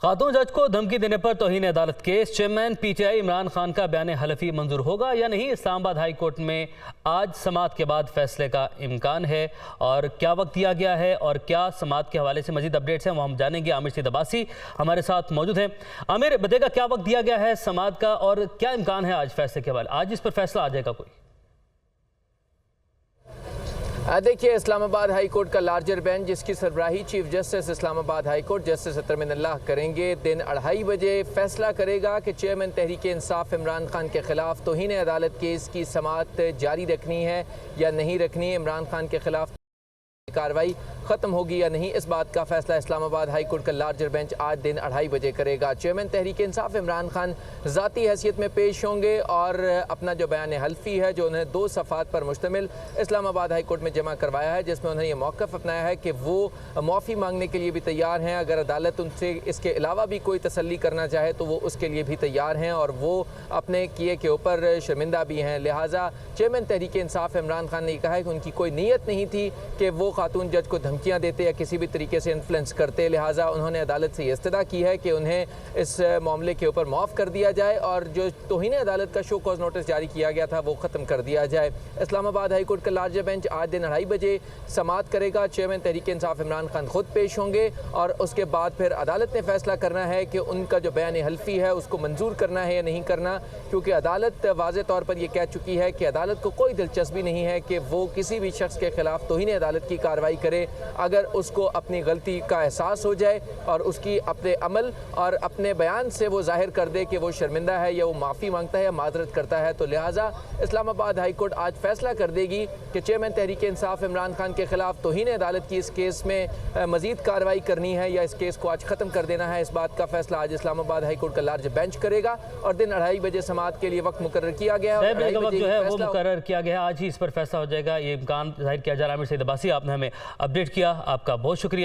खातून जज को धमकी देने पर तौहीन अदालत case. Chairman PTI Imran Khan का बयान हलफी मंजूर होगा या नहीं। इस्लामाबाद हाई कोर्ट में आज समाअत के बाद फैसले का इम्कान है और क्या वक्त दिया गया है और क्या समाअत के हवाले से मजीद अपडेट्स हैं वो हम जानेंगे। आमिर सईद अब्बासी हमारे साथ मौजूद हैं। आमिर, बताइएगा क्या वक्त दिया गया है समाअत का और क्या इम्कान है आज फैसले के हवाले, आज इस पर फैसला आ जाएगा कोई? देखिए, इस्लामाबाद हाई कोर्ट का लार्जर बेंच जिसकी सरबराही chief justice Islamabad high court justice Athar Minallah करेंगे, दिन 2:30 बजे फैसला करेगा कि चेयरमैन तहरीक इंसाफ इमरान खान के खिलाफ तौहीन अदालत केस की समाअत जारी रखनी है या नहीं रखनी है। इमरान खान के खिलाफ कार्रवाई ख़त्म होगी या नहीं, इस बात का फैसला इस्लामाबाद हाई कोर्ट का लार्जर बेंच आज दिन 2:30 बजे करेगा। चेयरमैन तहरीक इंसाफ इमरान खान ज़ाती हैसियत में पेश होंगे और अपना जो बयान हल्फी है जो उन्हें 2 सफ़ात पर मुश्तमिल इस्लामाबाद हाई कोर्ट में जमा करवाया है, जिसमें उन्होंने ये मौक़िफ़ अपनाया है कि वो माफ़ी मांगने के लिए भी तैयार हैं। अगर अदालत उनसे इसके अलावा भी कोई तसल्ली करना चाहे तो वो उसके लिए भी तैयार हैं और वो अपने किए के ऊपर शर्मिंदा भी हैं। लिहाजा चेयरमैन तहरीक इंसाफ इमरान खान ने कहा है कि उनकी कोई नीयत नहीं थी कि वो खातून जज को धमकियां देते या किसी भी तरीके से इन्फ्लुएंस करते। लिहाजा उन्होंने अदालत से इस्तदा की है कि उन्हें इस मामले के ऊपर माफ़ कर दिया जाए और जो तौहीन अदालत का शो कॉज नोटिस जारी किया गया था वो ख़त्म कर दिया जाए। इस्लामाबाद हाई कोर्ट का लार्जर बेंच आज दिन 2:30 बजे समाअत करेगा। चेयरमैन तहरीक इंसाफ इमरान खान खुद पेश होंगे और उसके बाद फिर अदालत ने फैसला करना है कि उनका जो बयान हल्फी है उसको मंजूर करना है या नहीं करना, क्योंकि अदालत वाज़े तौर पर यह कह चुकी है कि अदालत को कोई दिलचस्पी नहीं है कि वो किसी भी शख्स के खिलाफ तौहीन अदालत की कार्रवाई करे अगर उसको अपनी गलती का एहसास हो जाए और उसकी अपने अमल और अपने बयान से वो जाहिर कर दे कि वो शर्मिंदा है या वो माफ़ी मांगता है या माजरत करता है। तो लिहाजा इस्लामाबाद हाई कोर्ट आज फैसला कर देगी कि चेयरमैन तहरीक इंसाफ इमरान खान के खिलाफ तौहीन अदालत की इस केस में मजीद कार्रवाई करनी है या इस केस को आज ख़त्म कर देना है। इस बात का फैसला आज इस्लामाबाद हाई कोर्ट का लार्ज बेंच करेगा और दिन 2:30 बजे समाअत के लिए वक्त मुकर्रर किया गया है। जो है वो मुकर्रर किया गया, आज ही इस पर फैसला हो जाएगा, ये इम्कान जाहिर किया जा रहा है। आमिर सईद अब्बासी, आपने हमें अपडेट किया, आपका बहुत शुक्रिया।